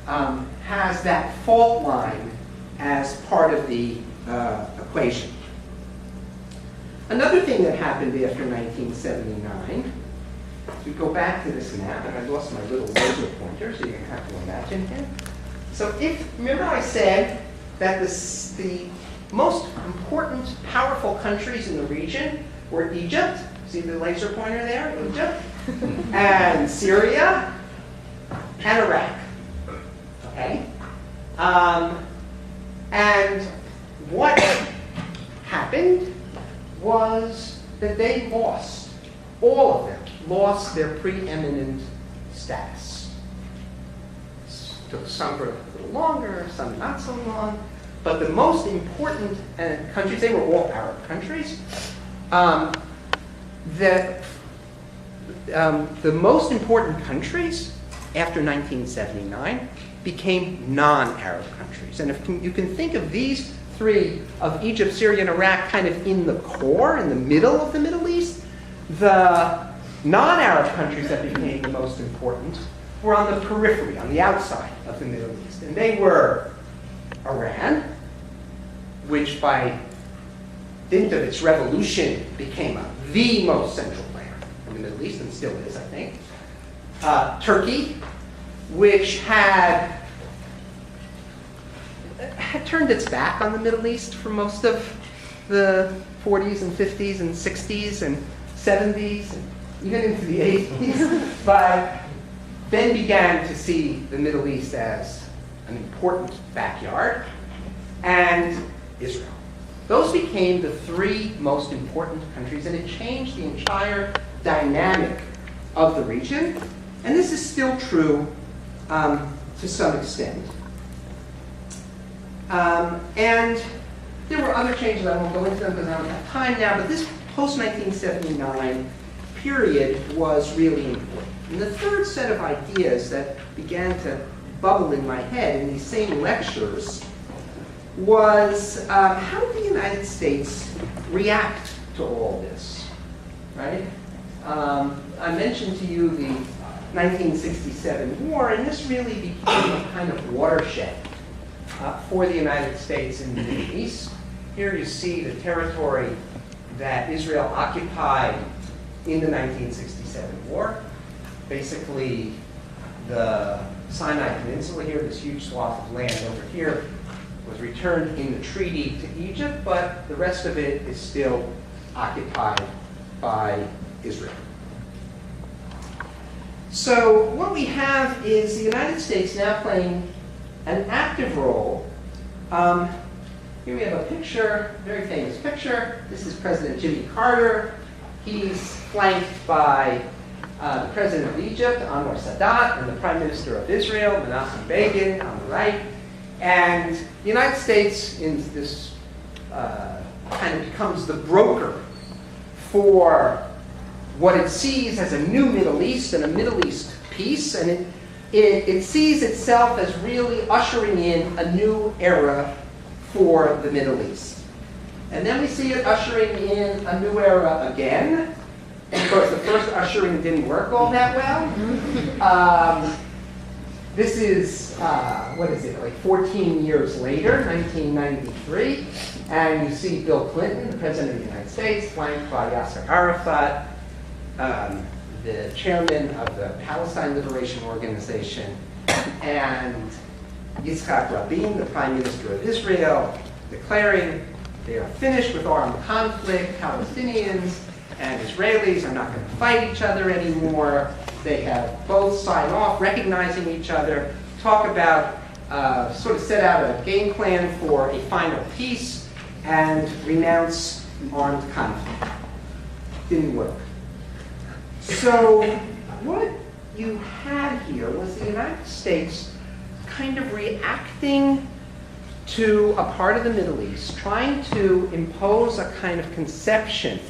has that fault line as part of the equation. Another thing that happened after 1979, we go back to this map, and I lost my little laser pointer, so you're going to have to imagine here. So remember I said that the most important, powerful countries in the region were Egypt, see the laser pointer there, Egypt, and Syria, and Iraq, okay? And what happened was that they lost, all of them, lost their preeminent status. Took some for a little longer, some not so long, but the most important countries, they were all Arab countries, the most important countries after 1979 became non-Arab countries. And if you can think of these three, of Egypt, Syria, and Iraq, kind of in the core, in the middle of the Middle East, the non-Arab countries that became the most important were on the periphery, on the outside of the Middle East. And they were Iran, which by dint of its revolution became the most central player in the Middle East, and still is, I think. Turkey, which had turned its back on the Middle East for most of the 40s and 50s and 60s and 70s, and even into the 80s, but then began to see the Middle East as an important backyard, and Israel. Those became the three most important countries, and it changed the entire dynamic of the region, and this is still true to some extent. And there were other changes. I won't go into them because I don't have time now, but this post-1979 period was really important. And the third set of ideas that began to bubble in my head in these same lectures was how did the United States react to all this, right? I mentioned to you the 1967 war, and this really became a kind of watershed for the United States in the Middle East. Here you see the territory that Israel occupied in the 1967 war. Basically, the Sinai Peninsula here, this huge swath of land over here, was returned in the treaty to Egypt, but the rest of it is still occupied by Israel. So what we have is the United States now playing an active role. Here we have a picture, very famous picture. This is President Jimmy Carter. He's flanked by the President of Egypt, Anwar Sadat, and the Prime Minister of Israel, Menachem Begin, on the right. And the United States, in this, kind of becomes the broker for what it sees as a new Middle East and a Middle East peace, and it sees itself as really ushering in a new era for the Middle East. And then we see it ushering in a new era again. Of course, the first ushering didn't work all that well. This is, what is it, like 14 years later, 1993, and you see Bill Clinton, the President of the United States, flanked by Yasser Arafat, the chairman of the Palestine Liberation Organization, and Yitzhak Rabin, the Prime Minister of Israel, declaring they are finished with armed conflict. Palestinians and Israelis are not going to fight each other anymore. They have both signed off, recognizing each other, talk about, sort of set out a game plan for a final peace, and renounce armed conflict. Didn't work. So what you had here was the United States kind of reacting to a part of the Middle East, trying to impose a kind of conception,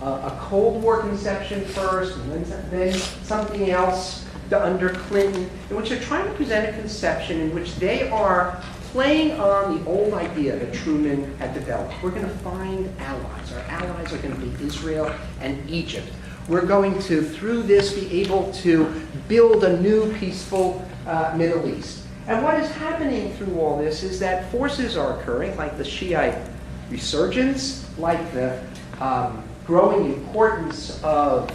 a Cold War conception first, and then something else under Clinton, in which they're trying to present a conception in which they are playing on the old idea that Truman had developed. We're going to find allies. Our allies are going to be Israel and Egypt. We're going to, through this, be able to build a new peaceful Middle East. And what is happening through all this is that forces are occurring, like the Shiite resurgence, like the growing importance of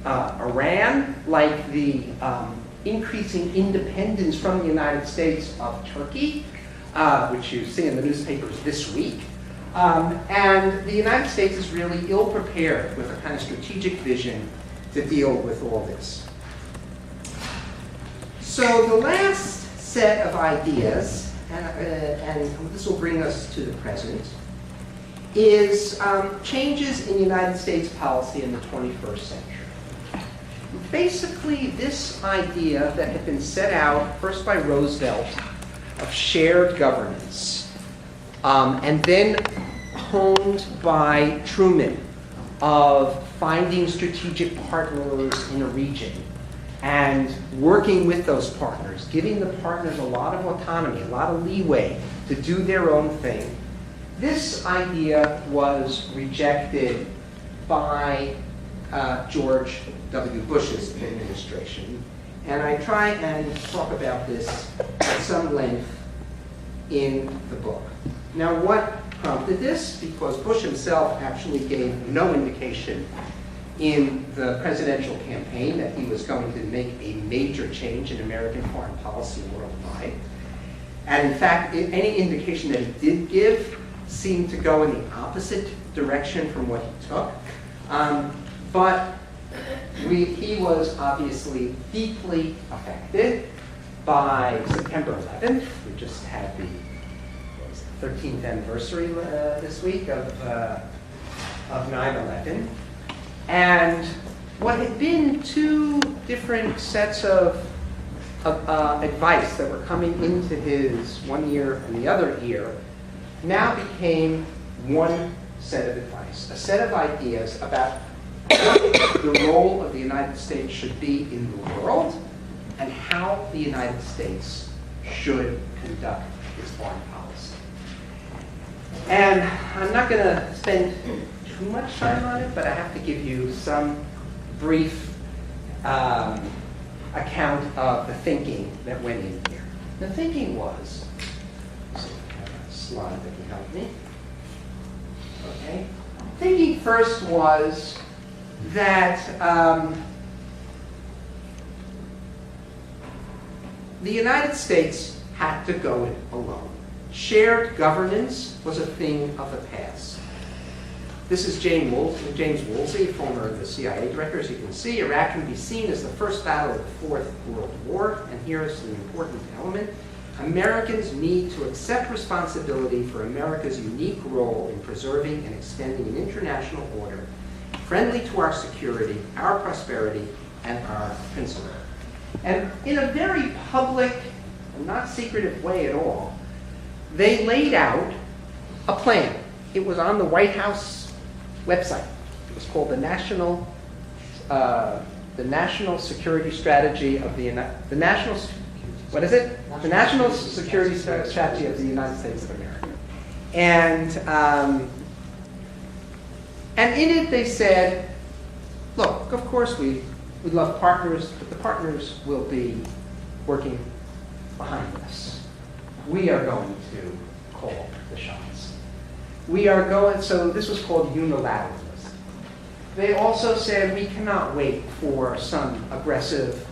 Iran, like the increasing independence from the United States of Turkey, which you see in the newspapers this week. And the United States is really ill-prepared with a kind of strategic vision to deal with all this. So the last set of ideas, and this will bring us to the present, is changes in United States policy in the 21st century. Basically, this idea that had been set out first by Roosevelt of shared governance, and then honed by Truman of finding strategic partners in a region and working with those partners, giving the partners a lot of autonomy, a lot of leeway to do their own thing. This idea was rejected by George W. Bush's administration, and I try and talk about this at some length in the book. Now, what prompted this? Because Bush himself actually gave no indication in the presidential campaign that he was going to make a major change in American foreign policy worldwide. And in fact, any indication that he did give seemed to go in the opposite direction from what he took. But he was obviously deeply affected by September 11th. We just had the 13th anniversary this week of 9/11. And what had been two different sets of advice that were coming into his one ear and the other ear now became one set of advice, a set of ideas about what the role of the United States should be in the world and how the United States should conduct its foreign policy. And I'm not going to spend too much time on it, but I have to give you some brief account of the thinking that went in here. The thinking was, let's see if I have a slide that can help me. Okay. Thinking first was that the United States had to go it alone. Shared governance was a thing of the past. This is James Woolsey, former CIA director. As you can see, Iraq can be seen as the first battle of the Fourth World War, and here is an important element. Americans need to accept responsibility for America's unique role in preserving and extending an international order friendly to our security, our prosperity, and our principle. And in a very public and not secretive way at all, they laid out a plan. It was on the White House website. It was called the National Security Strategy of the National Security Strategy of the United States of America. And in it they said, look, of course we love partners, but the partners will be working behind us. We are going to call the shots. So this was called unilateralism. They also said we cannot wait for some aggressive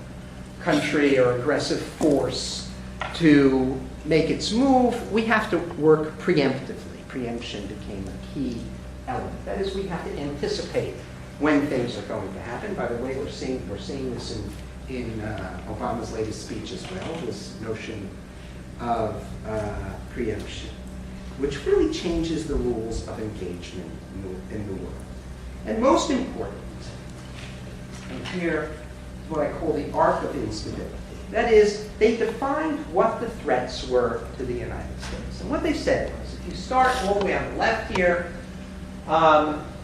country or aggressive force to make its move. We have to work preemptively. Preemption became a key element. That is, we have to anticipate when things are going to happen. By the way, we're seeing this in Obama's latest speech as well, this notion of preemption, which really changes the rules of engagement in the world. And most important, and here is what I call the arc of instability. That is, they defined what the threats were to the United States. And what they said was, if you start all the way on the left here,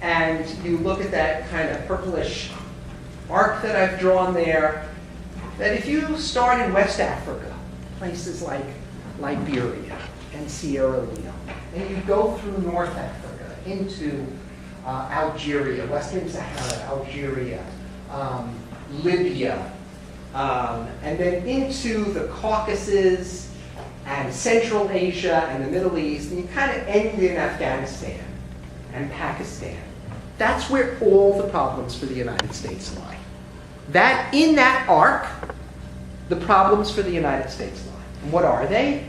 and you look at that kind of purplish arc that I've drawn there, that if you start in West Africa, places like Liberia and Sierra Leone, and you go through North Africa into Algeria, Western Sahara, Algeria, Libya, and then into the Caucasus and Central Asia and the Middle East, and you kind of end in Afghanistan and Pakistan. That's where all the problems for the United States lie. That, in that arc, the problems for the United States lie. And what are they?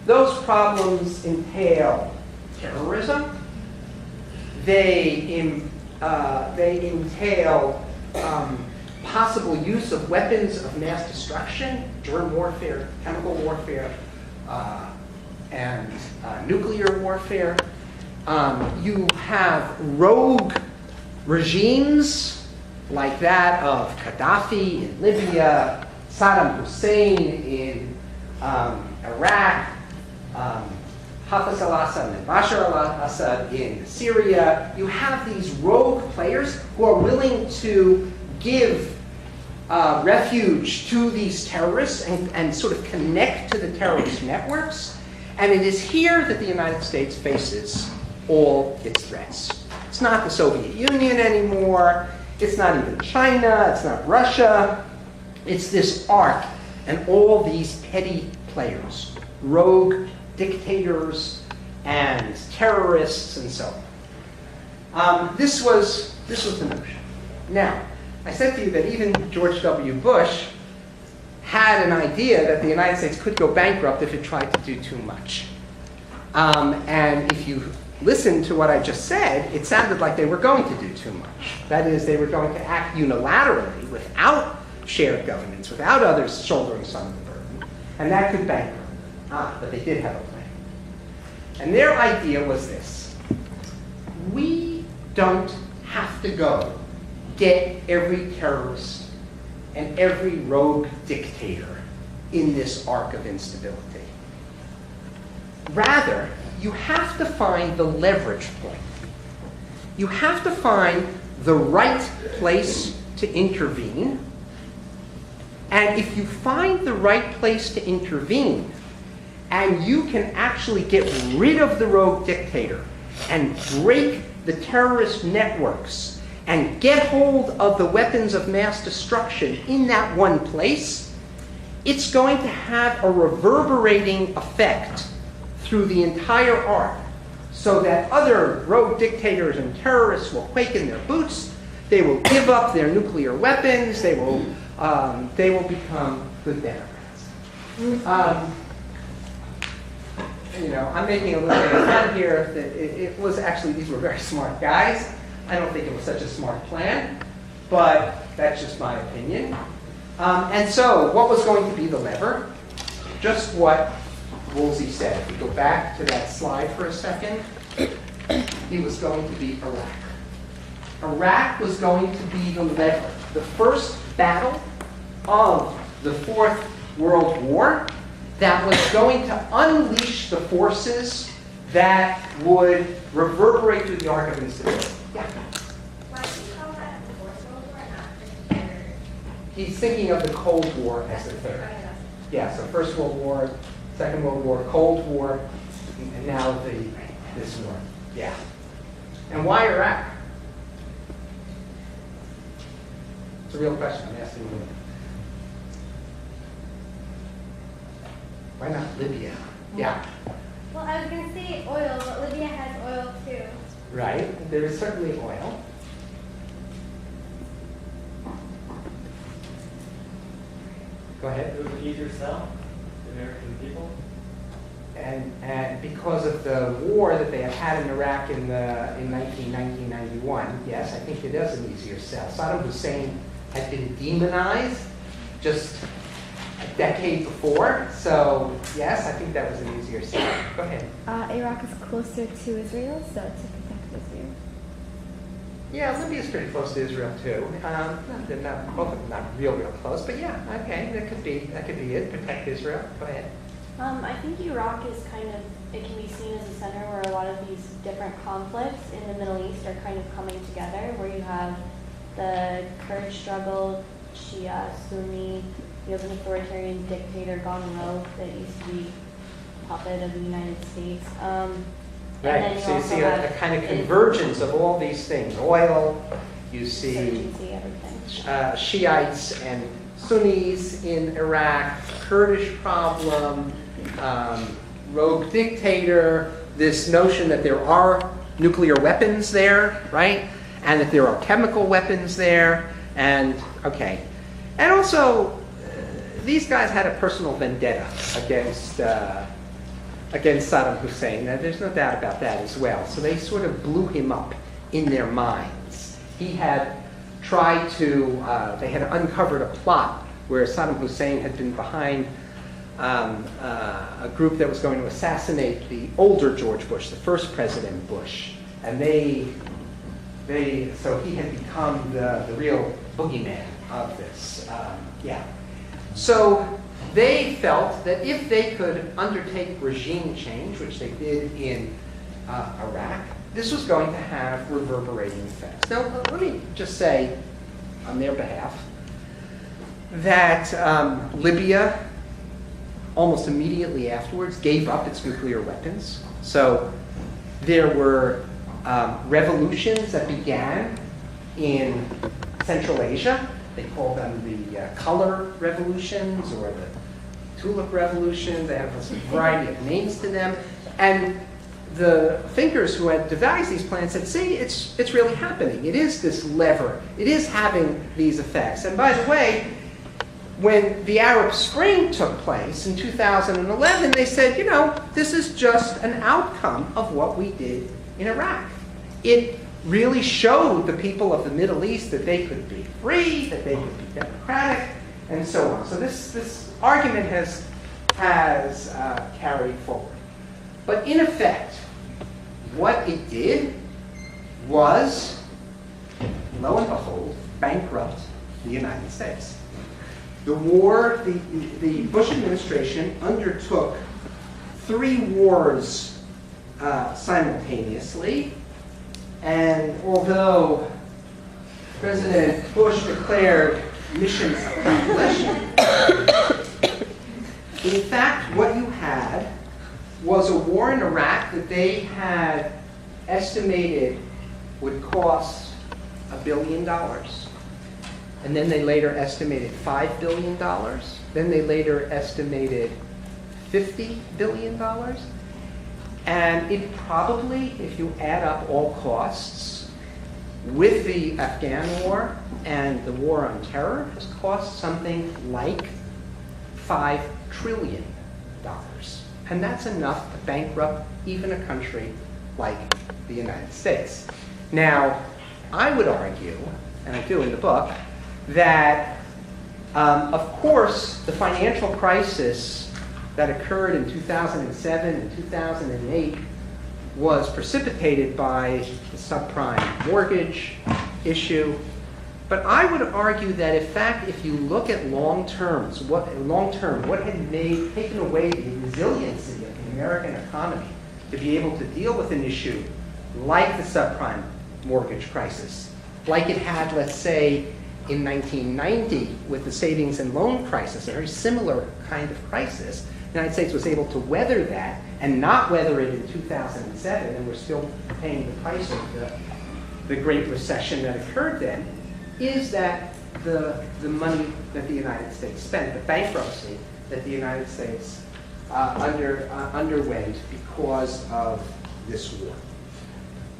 Those problems entail terrorism. They entail possible use of weapons of mass destruction, germ warfare, chemical warfare, and nuclear warfare. You have rogue regimes like that of Gaddafi in Libya, Saddam Hussein in Iraq, Hafez al-Assad and Bashar al-Assad in Syria. You have these rogue players who are willing to give refuge to these terrorists and sort of connect to the terrorist networks. And it is here that the United States faces all its threats. It's not the Soviet Union anymore. It's not even China. It's not Russia. It's this arc and all these petty players, rogue dictators and terrorists and so on. This was the notion. Now, I said to you that even George W. Bush had an idea that the United States could go bankrupt if it tried to do too much. And if you listen to what I just said, it sounded like they were going to do too much. That is, they were going to act unilaterally without shared governance, without others shouldering some of the burden, and that could bankrupt. But they did have a plan. And their idea was this: we don't have to go get every terrorist and every rogue dictator in this arc of instability. Rather, you have to find the leverage point. You have to find the right place to intervene. And if you find the right place to intervene, and you can actually get rid of the rogue dictator and break the terrorist networks and get hold of the weapons of mass destruction in that one place, it's going to have a reverberating effect through the entire arc, so that other rogue dictators and terrorists will quake in their boots, they will give up their nuclear weapons, they will become good Democrats. I'm making a little bit of fun here. It was actually, these were very smart guys. I don't think it was such a smart plan, but that's just my opinion. And so, what was going to be the lever? Just what Woolsey said. If we go back to that slide for a second, it was going to be Iraq. Iraq was going to be the lever. The first battle of the Fourth World War that was going to unleash the forces that would reverberate through the arc of instability. Yeah. Why do you call that the Fourth World War, not the third? He's thinking of the Cold War as the third. Yeah, so First World War, Second World War, Cold War, and now this war. Yeah. And why Iraq? It's a real question. I'm asking you. Why not Libya? Yeah. Well, I was going to say oil, but Libya has oil too. Right. There is certainly oil. Go ahead. It was easier to sell to the American people. And because of the war that they had in Iraq in 1991, yes, I think it is an easier sell. Saddam Hussein had been demonized just a decade before, so yes, I think that was an easier sell. Go ahead. Iraq is closer to Israel, so to protect Israel. Yeah, Libya's pretty close to Israel too. They're not both of them not real close, but yeah, okay, that could be it. Protect Israel. Go ahead. I think Iraq is it can be seen as a center where a lot of these different conflicts in the Middle East are kind of coming together, where you have the Kurd struggle, Shia, Sunni, you have an authoritarian dictator gone rogue that used to be a puppet of the United States. Right, so you see a kind of convergence of all these things. Oil, you see everything. Shiites and Sunnis in Iraq, Kurdish problem, rogue dictator, this notion that there are nuclear weapons there, right? And that there are chemical weapons there, and okay. And also, these guys had a personal vendetta against Saddam Hussein. Now, there's no doubt about that as well. So they sort of blew him up in their minds. He had tried to, they had uncovered a plot where Saddam Hussein had been behind a group that was going to assassinate the older George Bush, the first President Bush. And so he had become the real boogeyman of this. So they felt that if they could undertake regime change, which they did in Iraq, this was going to have reverberating effects. Now, let me just say on their behalf that Libya, almost immediately afterwards, gave up its nuclear weapons. So there were revolutions that began in Central Asia. They called them the color revolutions or the tulip revolutions. They have a variety of names to them. And the thinkers who had devised these plans said, see, it's really happening. It is this lever. It is having these effects. And by the way, when the Arab Spring took place in 2011, they said, you know, this is just an outcome of what we did in Iraq. It really showed the people of the Middle East that they could be free, that they could be democratic, and so on. So this argument has carried forward. But in effect, what it did was, lo and behold, bankrupt the United States. The war, the Bush administration undertook 3 wars simultaneously. And although President Bush declared mission accomplished, in fact, what you had was a war in Iraq that they had estimated would cost $1 billion. And then they later estimated $5 billion. Then they later estimated $50 billion. And it probably, if you add up all costs, with the Afghan war and the war on terror, has cost something like $5 trillion. And that's enough to bankrupt even a country like the United States. Now, I would argue, and I do in the book, that of course the financial crisis that occurred in 2007 and 2008 was precipitated by the subprime mortgage issue. But I would argue that, in fact, if you look at long-term, what had taken away the resiliency of the American economy to be able to deal with an issue like the subprime mortgage crisis, like it had, let's say, in 1990 with the savings and loan crisis, a very similar kind of crisis. The United States was able to weather that and not weather it in 2007, and we're still paying the price of the Great Recession that occurred then, is that the money that the United States spent, the bankruptcy that the United States underwent because of this war.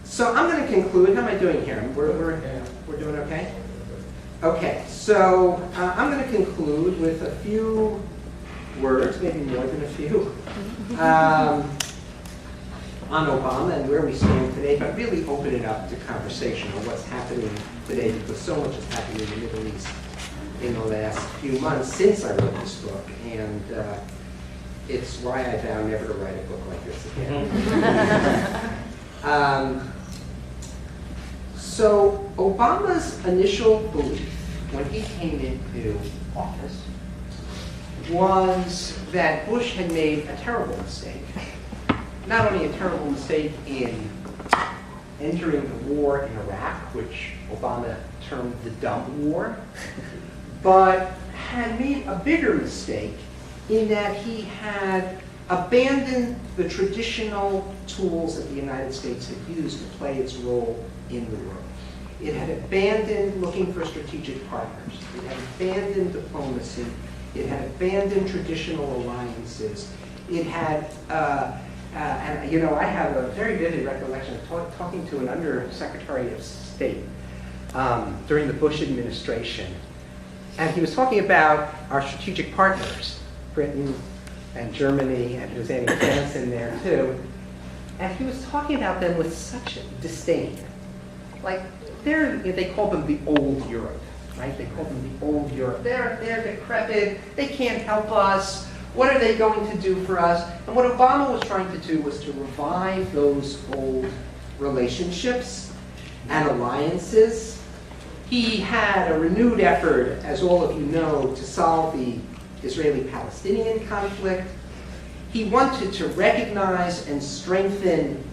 So I'm going to conclude. How am I doing here? We're doing okay? Okay, so I'm going to conclude with a few words, maybe more than a few, on Obama and where we stand today, but really open it up to conversation on what's happening today, because so much has happened in the Middle East in the last few months since I wrote this book, and it's why I vow never to write a book like this again. So Obama's initial belief when he came into office was that Bush had made a terrible mistake. Not only a terrible mistake in entering the war in Iraq, which Obama termed the dumb war, but had made a bigger mistake in that he had abandoned the traditional tools that the United States had used to play its role in the world. It had abandoned looking for strategic partners. It had abandoned diplomacy. It had abandoned traditional alliances. It had, and you know, I have a very vivid recollection of talking to an Undersecretary of State during the Bush administration. And he was talking about our strategic partners, Britain and Germany, and he was adding France in there too. And he was talking about them with such disdain. Like, they called them the old Europe, right? They called them the old Europe. They're decrepit, they can't help us. What are they going to do for us? And what Obama was trying to do was to revive those old relationships and alliances. He had a renewed effort, as all of you know, to solve the Israeli-Palestinian conflict. He wanted to recognize and strengthen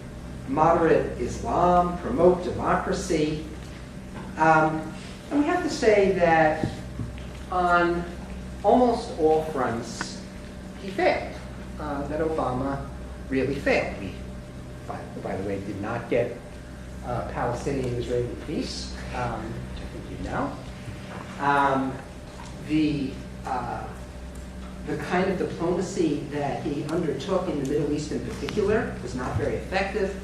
moderate Islam, promote democracy. And we have to say that on almost all fronts, he failed. That Obama really failed. We, by the way, did not get Palestinian-Israeli peace, which I think you know. The kind of diplomacy that he undertook in the Middle East in particular was not very effective.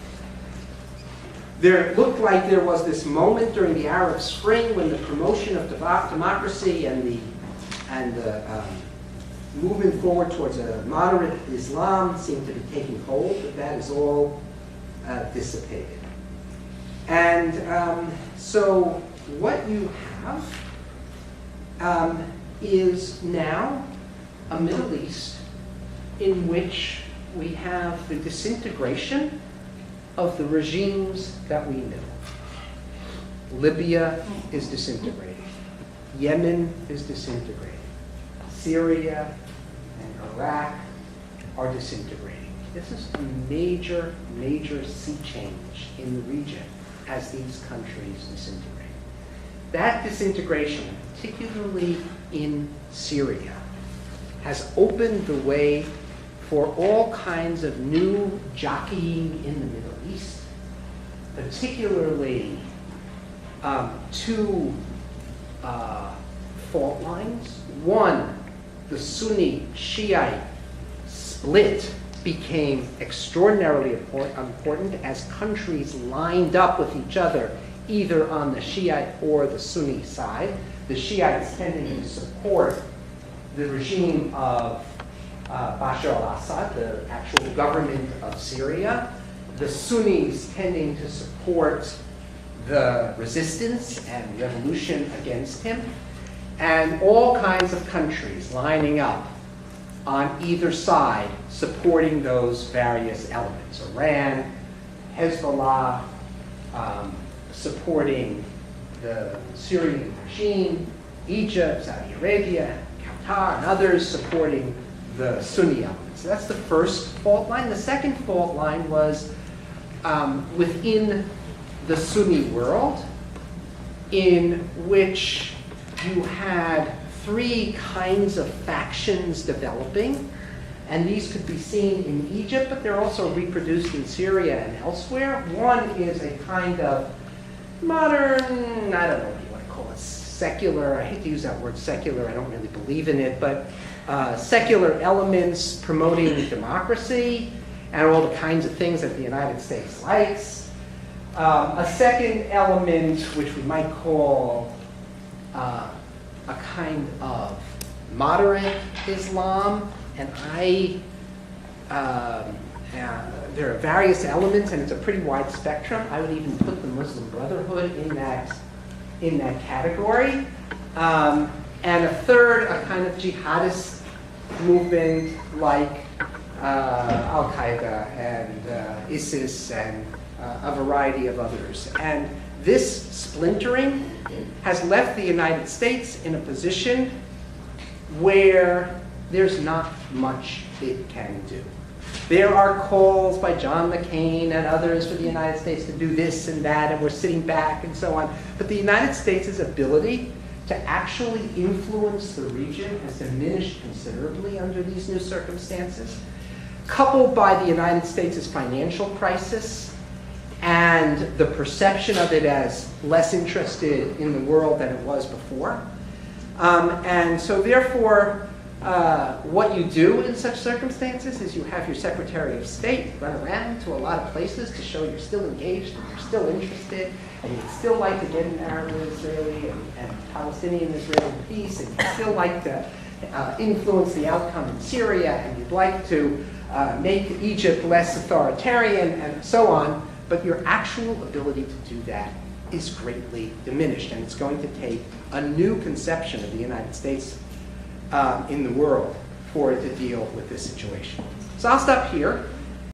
There looked like there was this moment during the Arab Spring when the promotion of democracy and the movement forward towards a moderate Islam seemed to be taking hold, but that is all dissipated. And so what you have is now a Middle East in which we have the disintegration of the regimes that we knew. Libya is disintegrating. Yemen is disintegrating. Syria and Iraq are disintegrating. This is a major, major sea change in the region as these countries disintegrate. That disintegration, particularly in Syria, has opened the way for all kinds of new jockeying in the Middle East, particularly two fault lines. One, the Sunni-Shiite split became extraordinarily important as countries lined up with each other, either on the Shiite or the Sunni side. The Shiites tending to support the regime of Bashar al-Assad, the actual government of Syria. The Sunnis tending to support the resistance and revolution against him. And all kinds of countries lining up on either side supporting those various elements. Iran, Hezbollah, supporting the Syrian regime, Egypt, Saudi Arabia, Qatar, and others supporting the Sunni elements. So that's the first fault line. The second fault line was within the Sunni world, in which you had three kinds of factions developing, and these could be seen in Egypt, but they're also reproduced in Syria and elsewhere. One is a kind of modern, I don't know what you want to call it, secular, I hate to use that word secular, I don't really believe in it, but secular elements promoting democracy and all the kinds of things that the United States likes. A second element, which we might call a kind of moderate Islam, and there are various elements, and it's a pretty wide spectrum. I would even put the Muslim Brotherhood in that category. And a third, a kind of jihadist movement like Al-Qaeda and ISIS and a variety of others. And this splintering has left the United States in a position where there's not much it can do. There are calls by John McCain and others for the United States to do this and that, and we're sitting back and so on. But the United States' ability to actually influence the region has diminished considerably under these new circumstances, coupled by the United States' financial crisis and the perception of it as less interested in the world than it was before. And so therefore, what you do in such circumstances is you have your Secretary of State run around to a lot of places to show you're still engaged and you're still interested, and you'd still like to get an Arab-Israeli and Palestinian-Israeli peace, and you'd still like to influence the outcome in Syria, and you'd like to make Egypt less authoritarian, and so on, but your actual ability to do that is greatly diminished, and it's going to take a new conception of the United States in the world for it to deal with this situation. So I'll stop here.